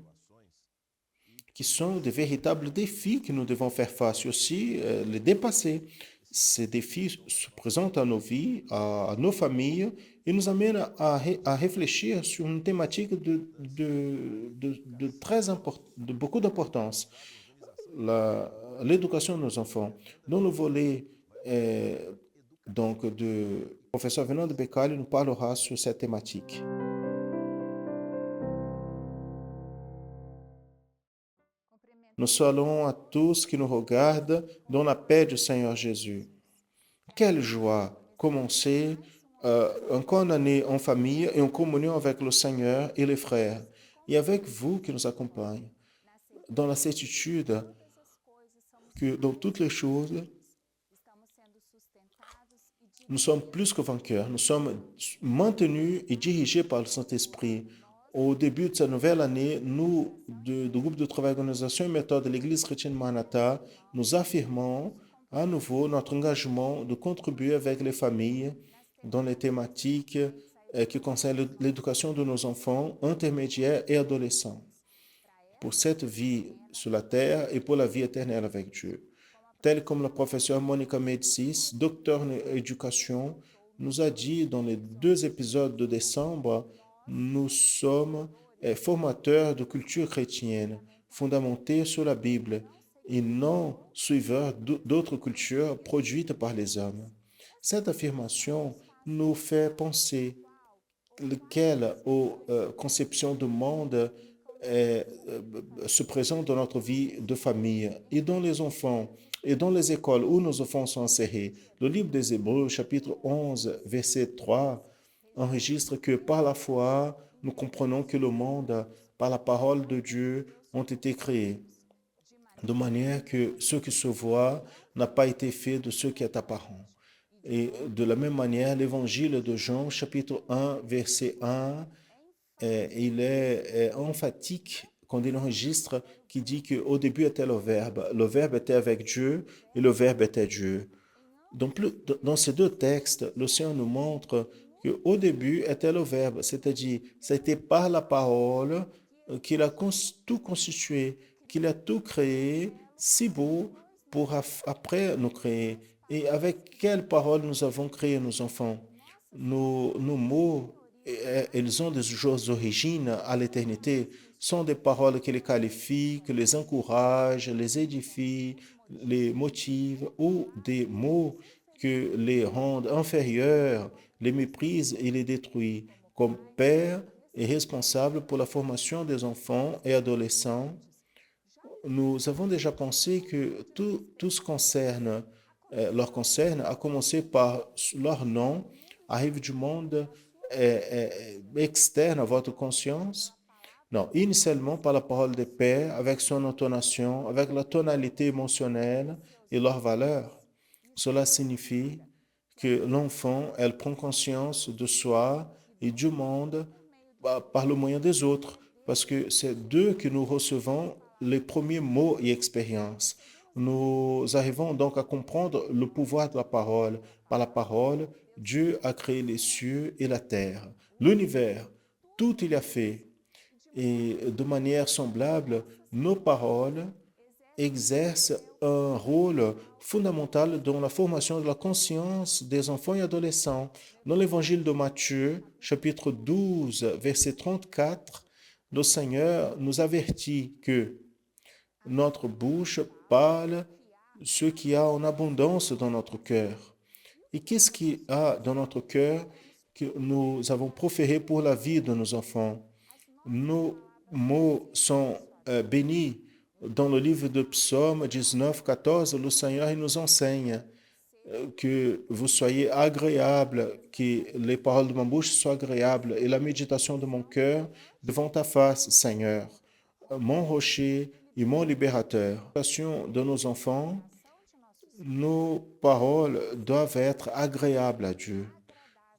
qui sont de véritables défis que nous devons faire face et aussi les dépasser. Ces défis se présentent à nos vies, à nos familles, et nous amènent à réfléchir sur une thématique de beaucoup d'importance, l'éducation de nos enfants. Dans le volet donc, de professeur Venant de Beccaria nous parlera sur cette thématique. Nous saluons à tous qui nous regardent dans la paix du Seigneur Jésus. Quelle joie commencer encore une année en famille et en communion avec le Seigneur et les frères, et avec vous qui nous accompagnent, dans la certitude que dans toutes les choses, nous sommes plus que vainqueurs. Nous sommes maintenus et dirigés par le Saint-Esprit. Au début de cette nouvelle année, nous, du groupe de travail organisation et méthode de l'Église chrétienne Maranatha, nous affirmons à nouveau notre engagement de contribuer avec les familles dans les thématiques qui concernent l'éducation de nos enfants, intermédiaires et adolescents, pour cette vie sur la terre et pour la vie éternelle avec Dieu. Tel comme la professeure Monica Médicis, docteur en éducation, nous a dit dans les 2 épisodes de décembre, nous sommes formateurs de culture chrétienne, fondamentés sur la Bible, et non suiveurs d'autres cultures produites par les hommes. Cette affirmation nous fait penser quelle conception du monde se présente dans notre vie de famille et dans les enfants et dans les écoles où nos enfants sont insérés. Le livre des Hébreux, chapitre 11, verset 3, enregistre que par la foi, nous comprenons que le monde, par la parole de Dieu, ont été créés, de manière que ce qui se voit n'a pas été fait de ce qui est apparent. Et de la même manière, l'évangile de Jean, chapitre 1, verset 1, il est emphatique quand il enregistre qui dit qu'au début était le Verbe était avec Dieu et le Verbe était Dieu. Donc, dans ces 2 textes, le Seigneur nous montre qu'au début était le Verbe, c'est-à-dire c'était par la parole qu'il a tout constitué, qu'il a tout créé si beau pour après nous créer. Et avec quelles paroles nous avons créé nos enfants? Nos mots, ils ont des origines à l'éternité, sont des paroles qui les qualifient, qui les encouragent, les édifient, les motivent, ou des mots que les rendent inférieurs, les méprisent et les détruisent. Comme père et responsable pour la formation des enfants et adolescents, nous avons déjà pensé que tout ce concerne, leur concerne, à commencer par leur nom, arrive du monde externe à votre conscience. Non, initialement par la parole des pères, avec son intonation, avec la tonalité émotionnelle et leur valeur. Cela signifie que l'enfant, elle prend conscience de soi et du monde par le moyen des autres, parce que c'est d'eux que nous recevons les premiers mots et expériences. Nous arrivons donc à comprendre le pouvoir de la parole. Par la parole, Dieu a créé les cieux et la terre, l'univers, tout il a fait. Et de manière semblable, nos paroles exercent un rôle fondamental dans la formation de la conscience des enfants et adolescents. Dans l'évangile de Matthieu, chapitre 12, verset 34, le Seigneur nous avertit que notre bouche parle ce qu'il y a en abondance dans notre cœur. Et qu'est-ce qu'il y a dans notre cœur que nous avons proféré pour la vie de nos enfants? Nos mots sont bénis. Dans le livre de Psaume 19, 14, le Seigneur il nous enseigne que vous soyez agréables, que les paroles de ma bouche soient agréables et la méditation de mon cœur devant ta face, Seigneur, mon rocher et mon libérateur. De nos enfants, nos paroles doivent être agréables à Dieu,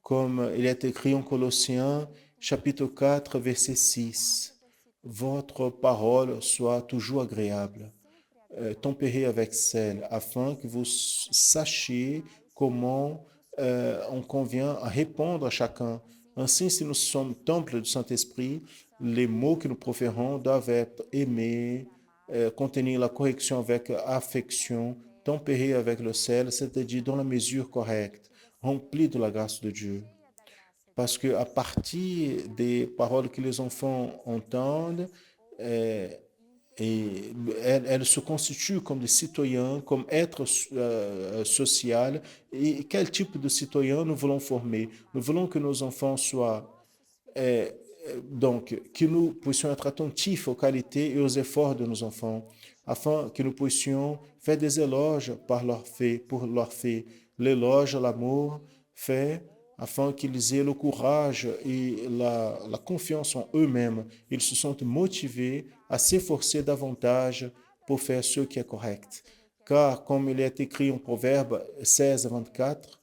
comme il est écrit en Colossiens chapitre 4, verset 6. Votre parole soit toujours agréable, tempérée avec sel, afin que vous sachiez comment on convient à répondre à chacun. Ainsi, si nous sommes temple du Saint-Esprit, les mots que nous proférons doivent être aimés, contenir la correction avec affection, tempérés avec le sel, c'est-à-dire dans la mesure correcte, remplis de la grâce de Dieu. Parce que à partir des paroles que les enfants entendent, euh, et elles se constituent comme des citoyens, comme êtres sociaux. Et quel type de citoyens nous voulons former? Nous voulons que nos enfants soient, euh, donc, que nous puissions être attentifs aux qualités et aux efforts de nos enfants, afin que nous puissions faire des éloges par leur fait, pour leur fait. L'éloge, l'amour fait afin qu'ils aient le courage et la confiance en eux-mêmes. Ils se sentent motivés à s'efforcer davantage pour faire ce qui est correct. Car, comme il est écrit en Proverbe 16, 24,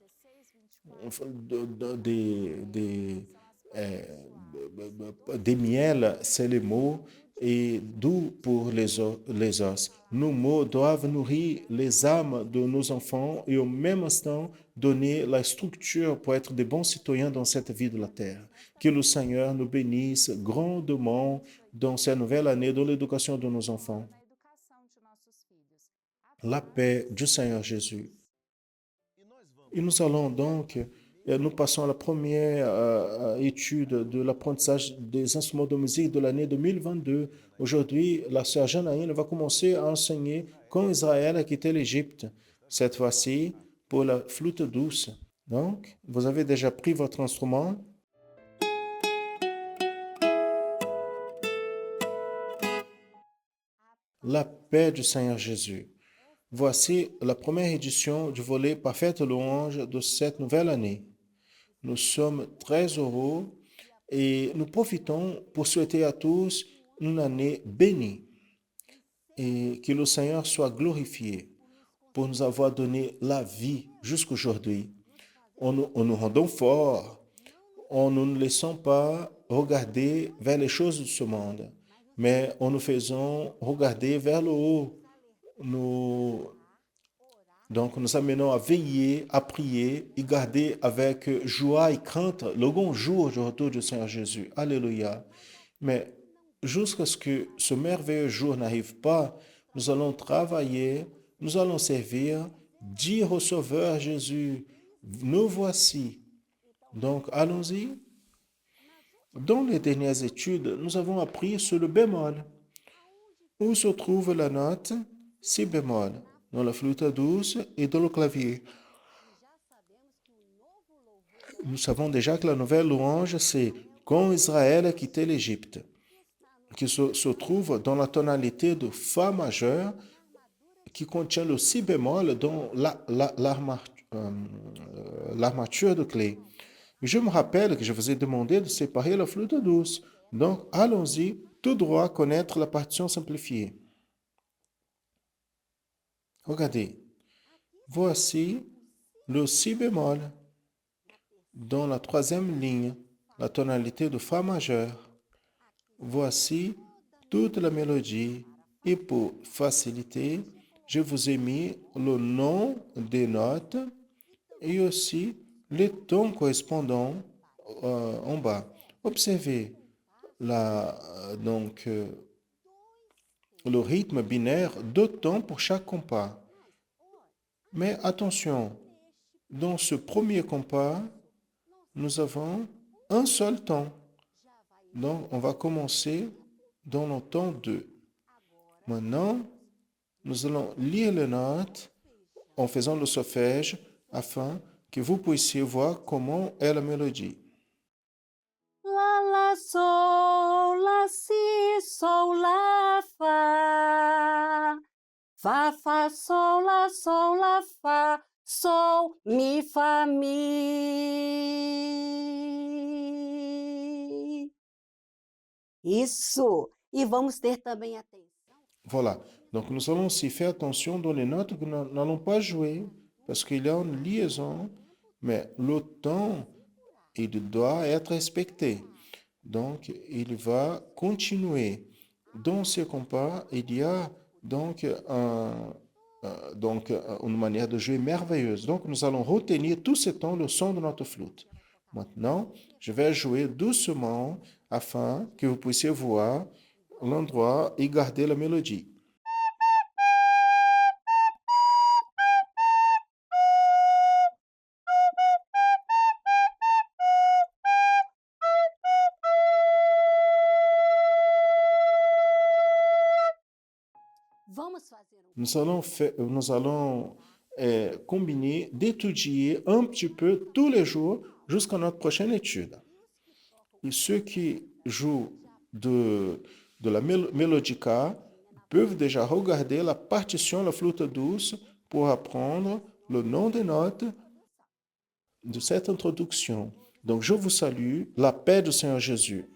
euh, des miels, c'est les mots, et doux pour les os. Nos mots doivent nourrir les âmes de nos enfants et au même instant donner la structure pour être de bons citoyens dans cette vie de la terre. Que le Seigneur nous bénisse grandement dans cette nouvelle année de l'éducation de nos enfants. La paix du Seigneur Jésus. Et nous allons donc, nous passons à la première étude de l'apprentissage des instruments de musique de l'année 2022. Aujourd'hui, la sœur Janaïne va commencer à enseigner quand Israël a quitté l'Égypte. Cette fois-ci, pour la flûte douce. Donc, vous avez déjà pris votre instrument. La paix du Seigneur Jésus. Voici la première édition du volet Parfaite louange de cette nouvelle année. Nous sommes très heureux et nous profitons pour souhaiter à tous une année bénie et que le Seigneur soit glorifié pour nous avoir donné la vie jusqu'aujourd'hui. En nous rendant forts, en ne nous laissant pas regarder vers les choses de ce monde, mais en nous faisant regarder vers le haut. Nous Donc, nous amenons à veiller, à prier et garder avec joie et crainte le grand jour du retour du Seigneur Jésus. Alléluia. Mais jusqu'à ce que ce merveilleux jour n'arrive pas, nous allons travailler, nous allons servir, dire au Sauveur Jésus, nous voici. Donc, allons-y. Dans les dernières études, nous avons appris sur le bémol. Où se trouve la note si bémol? Dans la flûte douce et dans le clavier. Nous savons déjà que la nouvelle louange, c'est quand Israël a quitté l'Égypte, qui se trouve dans la tonalité de Fa majeur, qui contient le si bémol dans l'armature de clé. Je me rappelle que je vous ai demandé de séparer la flûte douce. Donc, allons-y, tout droit connaître la partition simplifiée. Regardez, voici le si bémol dans la troisième ligne, la tonalité de Fa majeur. Voici toute la mélodie et pour faciliter, je vous ai mis le nom des notes et aussi les tons correspondants en bas. Observez le rythme binaire, deux tons pour chaque compas. Mais attention, dans ce premier compas, nous avons un seul ton. Donc, on va commencer dans le ton 2. Maintenant, nous allons lire les notes en faisant le solfège afin que vous puissiez voir comment est la mélodie. La, sol, la, si, sol, la, fa. Fa, sol, la, fa. Sol, mi, fa, mi. Isso! E vamos ter também atenção. Voilà. Donc, nous allons aussi faire attention dans les notes que nous n'allons pas jouer parce qu'il y a une liaison, mais le temps, il doit être respecté. Donc, il va continuer. Dans ce compas, il y a donc une manière de jouer merveilleuse. Donc, nous allons retenir tout ce temps le son de notre flûte. Maintenant, je vais jouer doucement afin que vous puissiez voir l'endroit et garder la mélodie. Nous allons combiner, d'étudier un petit peu tous les jours jusqu'à notre prochaine étude. Et ceux qui jouent de la mélodica peuvent déjà regarder la partition, la flûte douce, pour apprendre le nom des notes de cette introduction. Donc, je vous salue, la paix du Seigneur Jésus.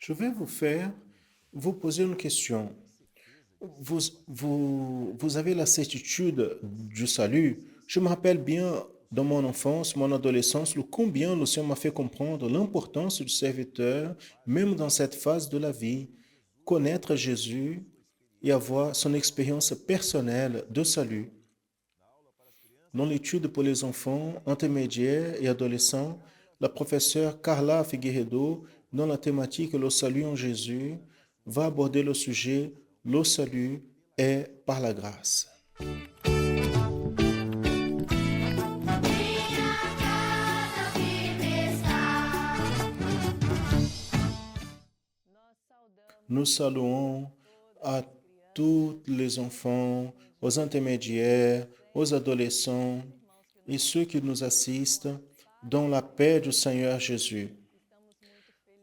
Je vais vous poser une question. Vous avez la certitude du salut. Je me rappelle bien dans mon enfance, mon adolescence, le combien le Seigneur m'a fait comprendre l'importance du serviteur, même dans cette phase de la vie. Connaître Jésus et avoir son expérience personnelle de salut. Dans l'étude pour les enfants intermédiaires et adolescents, la professeure Carla Figueiredo, dans la thématique Le salut en Jésus, va aborder le sujet Le salut est par la grâce. Nous saluons à tous les enfants, aux intermédiaires, aux adolescents et ceux qui nous assistent dans la paix du Seigneur Jésus.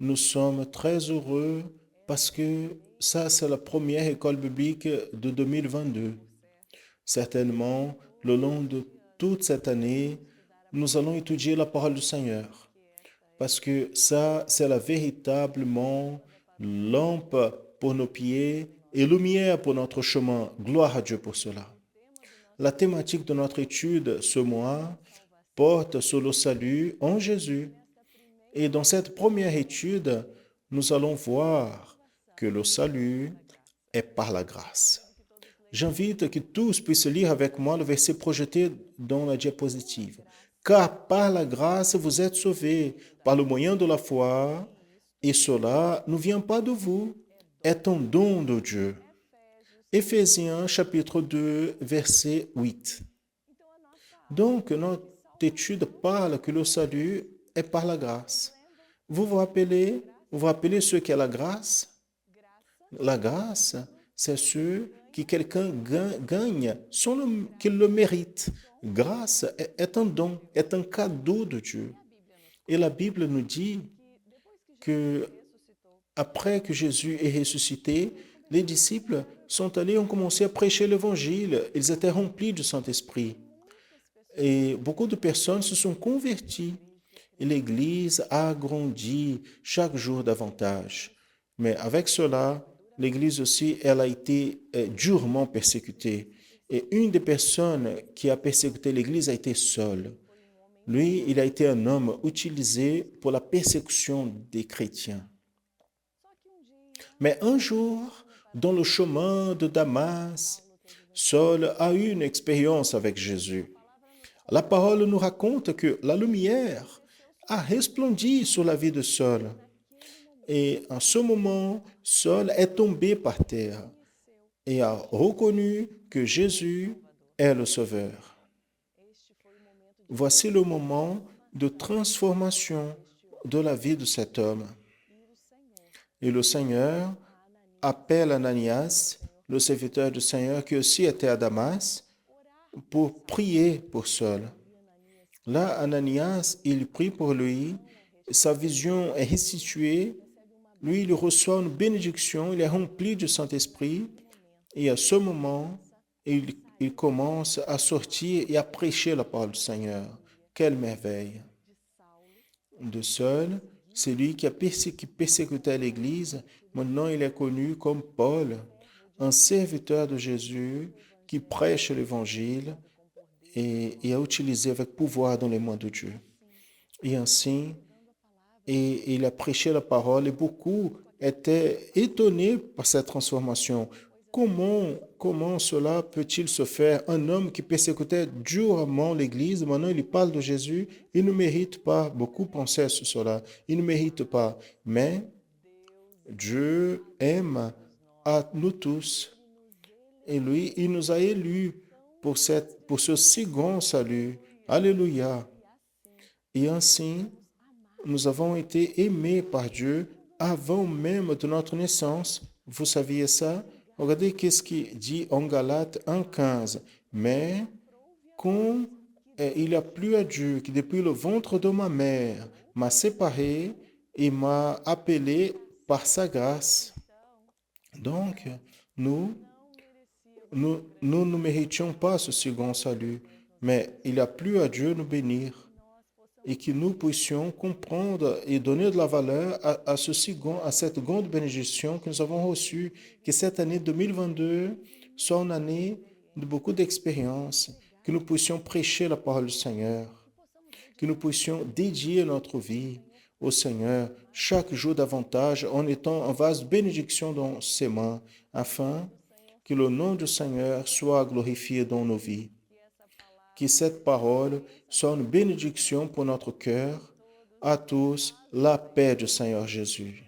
Nous sommes très heureux parce que ça, c'est la première école biblique de 2022. Certainement, le long de toute cette année, nous allons étudier la parole du Seigneur parce que ça, c'est la véritablement lampe pour nos pieds et lumière pour notre chemin. Gloire à Dieu pour cela. La thématique de notre étude ce mois porte sur le salut en Jésus. Et dans cette première étude, nous allons voir que le salut est par la grâce. J'invite que tous puissent lire avec moi le verset projeté dans la diapositive. Car par la grâce, vous êtes sauvés par le moyen de la foi, et cela ne vient pas de vous, est un don de Dieu. Éphésiens chapitre 2, verset 8. Donc, notre étude parle que le salut est par la grâce. Vous vous rappelez ce qu'est la grâce? La grâce, c'est ce que quelqu'un gagne sans qu'il le mérite. Grâce est un don, est un cadeau de Dieu. Et la Bible nous dit que après que Jésus est ressuscité, les disciples sont allés et ont commencé à prêcher l'évangile. Ils étaient remplis du Saint-Esprit. Et beaucoup de personnes se sont converties. Et l'Église a grandi chaque jour davantage. Mais avec cela, l'Église aussi, elle a été durement persécutée. Et une des personnes qui a persécuté l'Église a été Saul. Lui, il a été un homme utilisé pour la persécution des chrétiens. Mais un jour, dans le chemin de Damas, Saul a eu une expérience avec Jésus. La parole nous raconte que la lumière a resplendi sur la vie de Saul. Et en ce moment, Saul est tombé par terre et a reconnu que Jésus est le Sauveur. Voici le moment de transformation de la vie de cet homme. Et le Seigneur appelle Ananias, le serviteur du Seigneur qui aussi était à Damas, pour prier pour Saul. Là, Ananias, il prie pour lui, sa vision est restituée, lui, il reçoit une bénédiction, il est rempli du Saint-Esprit, et à ce moment, il commence à sortir et à prêcher la parole du Seigneur. Quelle merveille! De Saul, c'est lui qui persécutait l'Église. Maintenant, il est connu comme Paul, un serviteur de Jésus qui prêche l'Évangile et a utilisé avec pouvoir dans les mains de Dieu. Et ainsi, il a prêché la parole et beaucoup étaient étonnés par cette transformation. Comment cela peut-il se faire? Un homme qui persécutait durement l'Église, maintenant il parle de Jésus, il ne mérite pas. Beaucoup pensaient sur cela. Il ne mérite pas. Mais Dieu aime à nous tous. Et lui, il nous a élus pour ce si grand salut. Alléluia. Et ainsi, nous avons été aimés par Dieu avant même de notre naissance. Vous saviez ça? Regardez qu'est-ce qu'il dit en Galates 1,15. Mais quand il a plu à Dieu qui depuis le ventre de ma mère m'a séparé et m'a appelé par sa grâce. Donc, nous ne méritions pas ce second salut, mais il a plu à Dieu nous bénir. et que nous puissions comprendre et donner de la valeur à cette grande bénédiction que nous avons reçue, que cette année 2022 soit une année de beaucoup d'expériences, que nous puissions prêcher la parole du Seigneur, que nous puissions dédier notre vie au Seigneur chaque jour davantage en étant en vase de bénédiction dans ses mains, afin que le nom du Seigneur soit glorifié dans nos vies. Que cette parole soit une bénédiction pour notre cœur. À tous, la paix du Seigneur Jésus.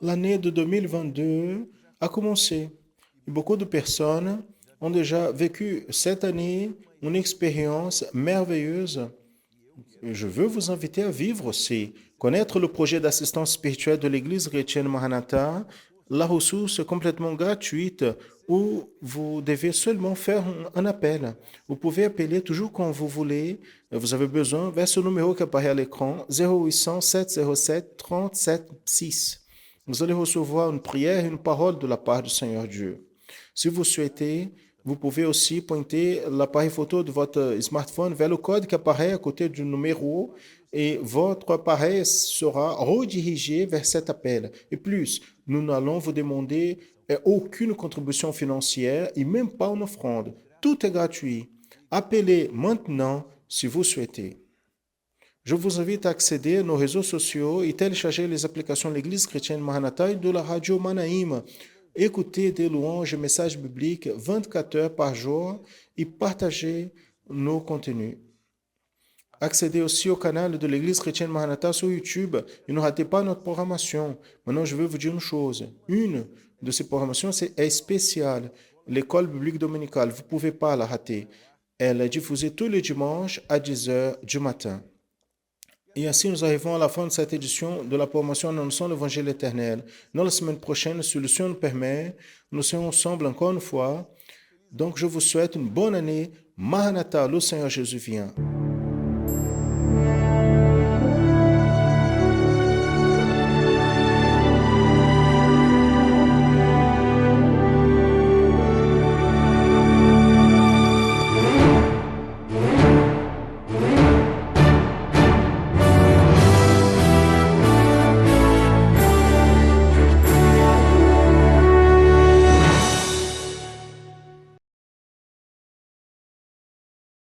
L'année de 2022 a commencé. Et beaucoup de personnes ont déjà vécu cette année une expérience merveilleuse. Je veux vous inviter à vivre aussi, connaître le projet d'assistance spirituelle de l'Église chrétienne Maranatha, la ressource complètement gratuite où vous devez seulement faire un appel. Vous pouvez appeler toujours quand vous voulez. Vous avez besoin vers ce numéro qui apparaît à l'écran, 0800 707 37 6. Vous allez recevoir une prière et une parole de la part du Seigneur Dieu. Si vous souhaitez, vous pouvez aussi pointer l'appareil photo de votre smartphone vers le code qui apparaît à côté du numéro et votre appareil sera redirigé vers cet appel. Et plus, nous n'allons vous demander aucune contribution financière et même pas une offrande. Tout est gratuit. Appelez maintenant si vous souhaitez. Je vous invite à accéder à nos réseaux sociaux et télécharger les applications de l'Église chrétienne Maranatha et de la radio Manaïm. Écoutez des louanges et messages bibliques 24 heures par jour et partagez nos contenus. Accédez aussi au canal de l'Église chrétienne Maranatha sur YouTube et ne ratez pas notre programmation. Maintenant, je veux vous dire une chose. Une de ces programmations est spéciale, l'école biblique dominicale. Vous ne pouvez pas la rater. Elle est diffusée tous les dimanches à 10 heures du matin. Et ainsi, nous arrivons à la fin de cette édition de la promotion annonçant l'Évangile éternel. Dans la semaine prochaine, si le Seigneur nous permet, nous serons ensemble encore une fois. Donc, je vous souhaite une bonne année. Maranatha, le Seigneur Jésus vient.